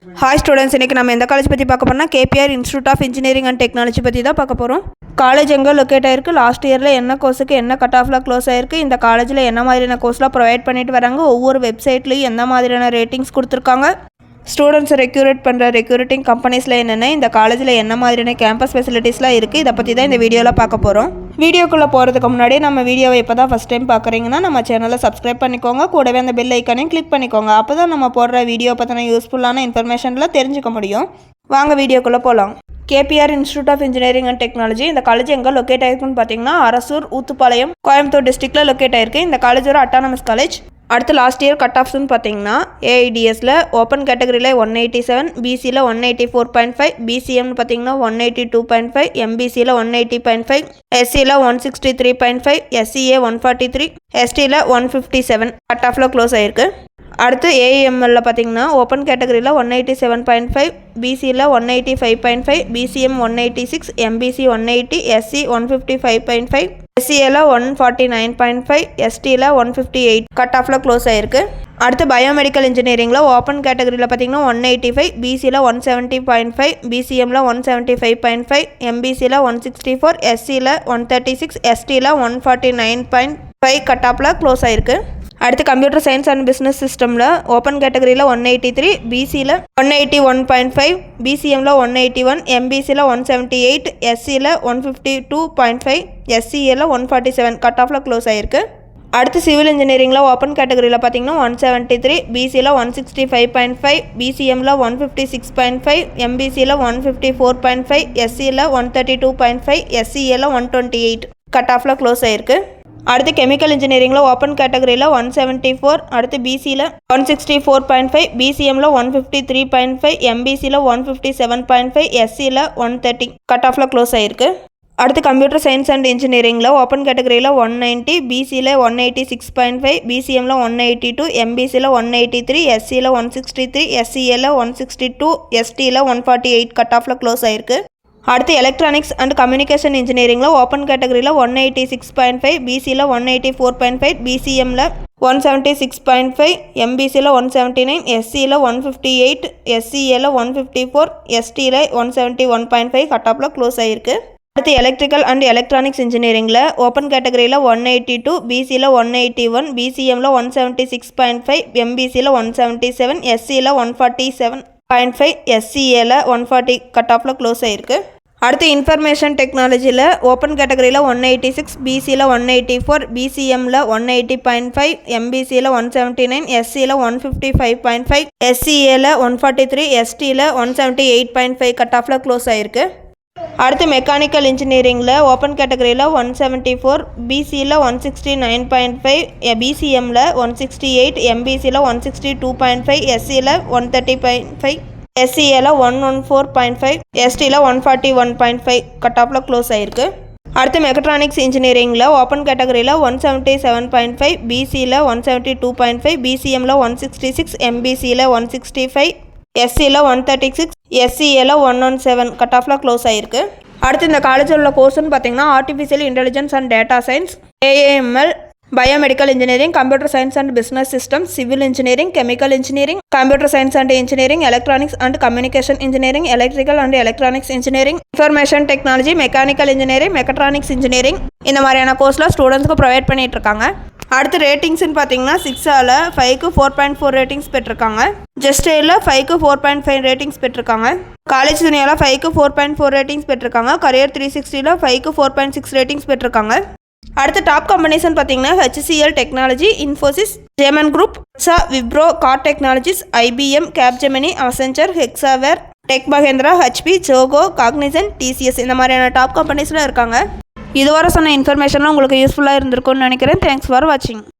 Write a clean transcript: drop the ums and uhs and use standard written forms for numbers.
Hi students, இன்றைக்கி நம்ம எந்த காலேஜ் பற்றி பார்க்க போறோம்னா KPR institute of engineering and technology பற்றி தான் பார்க்க போகிறோம். காலேஜ் எங்கே லொக்கேட் ஆயிருக்கு, லாஸ்ட் இயரில் என்ன கோர்ஸுக்கு என்ன கட் ஆஃபில் க்ளோஸ் ஆயிருக்கு, இந்த காலேஜில் என்ன மாதிரியான கோர்ஸ்லாம் ப்ரொவைட் பண்ணிட்டு வராங்க, ஒவ்வொரு வெப்சைட்லேயும் எந்த மாதிரியான ரேட்டிங்ஸ் கொடுத்துருக்காங்க, ஸ்டூடெண்ட்ஸை ரெக்யூரேட் பண்ணுற ரெக்யூரேட்டிங் கம்பெனிஸில் என்னென்ன, இந்த காலேஜில் என்ன மாதிரியான கேம்பஸ் ஃபெசிலிட்டிஸ்லாம் இருக்குது, இதை பற்றி தான் இந்த வீடியோவில் பார்க்க போகிறோம். வீடியோக்குள்ளே போகிறதுக்கு முன்னாடி நம்ம வீடியோவை இப்போ தான் ஃபஸ்ட் டைம் பார்க்குறீங்கன்னா நம்ம சேனலை சப்ஸ்கிரைப் பண்ணிக்கோங்க, கூடவே அந்த பெல் ஐக்கானையும் கிளிக் பண்ணிக்கோங்க. அப்போ தான் நம்ம போடுற வீடியோ பற்றின யூஸ்ஃபுல்லான இன்ஃபர்மேஷன்லாம் தெரிஞ்சுக்க முடியும். வாங்க வீடியோக்குள்ளே போகலாம். KPR institute of engineering and technology இந்த காலேஜ் எங்கே லொக்கேட் ஆயிருக்குன்னு பார்த்தீங்கன்னா அரசூர், ஊத்துப்பாளையம், கோயம்புத்தூர் டிஸ்ட்ரிக்டில் லொக்கேட் ஆயிருக்கு. இந்த காலேஜ் ஒரு அட்டானமஸ் காலேஜ். அடுத்து லாஸ்ட் இயர் கட் ஆஃப்ஸ்னு பார்த்தீங்கன்னா ஏஐடிஎஸில் ஓப்பன் கேட்டகரியில் 187, பிசியில் 184.5, பிசிஎம்னு பார்த்தீங்கன்னா 182.5, எம்பிசியில் 180.5, எஸ்சியில் 163.5, எஸ்சிஏ 143, எஸ்டியில் 157 கட் ஆஃபில் க்ளோஸ் ஆயிருக்கு. அடுத்து ஏஎம்எல்ல பார்த்தீங்கன்னா ஓப்பன் கேட்டகரியில் 187.5, பிசியில் 185.5, பிசிஎம் 186, எம்பிசி 180, எஸ்சி 155.5, எஸ்சியில் 149.5, எஸ்டியில் 158 கட் ஆஃபில் க்ளோஸ் ஆயிருக்கு. அடுத்து பயோமெடிக்கல் இன்ஜினியரிங்கில் ஓப்பன் கேட்டகரியில் பார்த்தீங்கன்னா 185, பிசியில் 170.5, பிசிஎம்மில் 175.5, எம்பிசியில் 164, எஸ்சியில் 136, எஸ்டியில் 149.5 கட் ஆஃபில் க்ளோஸ் ஆயிருக்கு. அடுத்து கம்ப்யூட்டர் சயின்ஸ் அண்ட் பிஸ்னஸ் சிஸ்டமில் ஓப்பன் கேட்டகரியில் 183, பிசியில் 181.5, பிசிஎம்மில் 181, எம்பிசியில் 178, எஸ்சியில் 152.5, எஸ்சிஏல 147 கட் ஆஃபில் க்ளோஸ் ஆயிருக்கு. அடுத்து சிவில் இன்ஜினியரிங்கில் ஓப்பன் கேட்டகரியில் பார்த்தீங்கன்னா 173, பிசியில் 165.5, பிசிஎம்மில் 156.5, எம்பிசியில் 154.5, எஸ்சியில் 132.5, எஸ்சிஏல 128 கட் ஆஃபில் க்ளோஸ் ஆயிருக்கு. அடுத்து கெமிக்கல் இன்ஜினியரிங்கில் ஓப்பன் கேட்டகரியில் 174, அடுத்து பிசியில் 164.5, பிசிஎம்மில் 153.5, எம்பிசியில் 157.5, எஸ்சியில் 130 கட் ஆஃபில் க்ளோஸ் ஆயிருக்கு. அடுத்து கம்ப்யூட்டர் சயின்ஸ் அண்ட் இன்ஜினியரிங்கில் ஓப்பன் கேட்டகரியில் 190, பிசியில் 186.5, பிசிஎம்மில் 182, எம்பிசியில் 183, எஸ்சியில் 163, எஸ்சிஏல 162, எஸ்டியில் 148 கட் ஆஃபில் க்ளோஸ் ஆயிருக்கு. அடுத்து எலக்ட்ரானிக்ஸ் அண்ட் கம்யூனிகேஷன் இன்ஜினியரிங்கில் ஓப்பன் கேட்டகரியில் 186.5, பிசியில் 184.5, பிசிஎம்மில் 176.5, எம்பிசியில் 179, எஸ்சியில் 158, எஸ்சிஏல 154, எஸ்டியில் 171.5 கட் ஆஃபில் க்ளோஸ் ஆயிருக்கு. அடுத்து எலக்ட்ரிக்கல் அண்ட் எலக்ட்ரானிக்ஸ் இன்ஜினியரிங்கில் ஓப்பன் கேட்டகரியில் 182, பிசியில் 181, பிசிஎம்மில் 176.5, எம்பிசியில் 177, எஸ்சியில் 147.5, எஸ்சிஏல 140 கட் ஆஃபில் க்ளோஸ் ஆயிருக்கு. அடுத்து இன்ஃபர்மேஷன் டெக்னாலஜியில் ஓப்பன் கேட்டகரியில் 186, பிசியில் 184, பிசிஎம்மில் 180.5, எம்பிசியில் 179, எஸ்சியில் 155.5, எஸ்சிஏல 143, எஸ்டியில் 178.5 கட் ஆஃபில் க்ளோஸ் ஆயிருக்கு. அடுத்து மெக்கானிக்கல் இன்ஜினியரிங்கில் ஓப்பன் கேட்டகரியில் 174, பிசியில் 169.5, பிசிஎம்மில் 168, எம்பிசியில் 162.5, எஸ்சியில் 130.5, எஸ்சிஏல 114.5, எஸ்டியில் 141.5 கட் ஆஃபில் க்ளோஸ் ஆயிருக்கு. அடுத்து மெக்கட்ரானிக்ஸ் இன்ஜினியரிங்கில் ஓப்பன் கேட்டகரியில் 177.5, பிசியில் 172.5, பிசிஎம்மில் 166, எம்பிசியில் 165, எஸ்சியில் 136, எஸ்சிஏல 117 கட் ஆஃபில் க்ளோஸ் ஆயிருக்கு. அடுத்து இந்த காலேஜில் உள்ள கோர்ஸ்னு பார்த்தீங்கன்னா artificial intelligence and data science, AIML, biomedical engineering, computer science and business system, civil engineering, chemical engineering, computer science and engineering, electronics and communication engineering, electrical and electronics engineering, information technology, mechanical engineering, mechatronics engineering இந்த மாதிரியான கோர்ஸ்லாம் ஸ்டூடெண்ட்ஸ்க்கு provide பண்ணிட்டு இருக்காங்க. அடுத்து ரேட்டிங்ஸ்னு பார்த்தீங்கன்னா 6ஆல் 5க்கு 4.4 ratings பெற்றிருக்காங்க, ஜஸ்டேயில் 5க்கு 4.5 ratings பெற்றிருக்காங்க, college துணியால் 5க்கு 4.4 ரேட்டிங்ஸ் பெற்றிருக்காங்க, கரியர் 360ல் 5க்கு 4.6 ரேட்டிங்ஸ் பெற்றிருக்காங்க. அடுத்து டாப் கம்பெனிஸ்னு பார்த்தீங்கன்னா HCL டெக்னாலஜி, இன்ஃபோசிஸ், ஜேமன் group, Wipro, car technologies, IBM, Capgemini, Accenture, Hexaware, Tech Mahindra, HP, Zoho, Cognizant, TCS இந்த மாதிரியான டாப் கம்பெனிஸில் இருக்காங்க. இதுவரை சொன்ன இன்ஃபர்மேஷன்லாம் உங்களுக்கு யூஸ்ஃபுல்லாக இருந்திருக்கும்னு நினைக்கிறேன். தேங்க்ஸ் ஃபார் வாட்சிங்.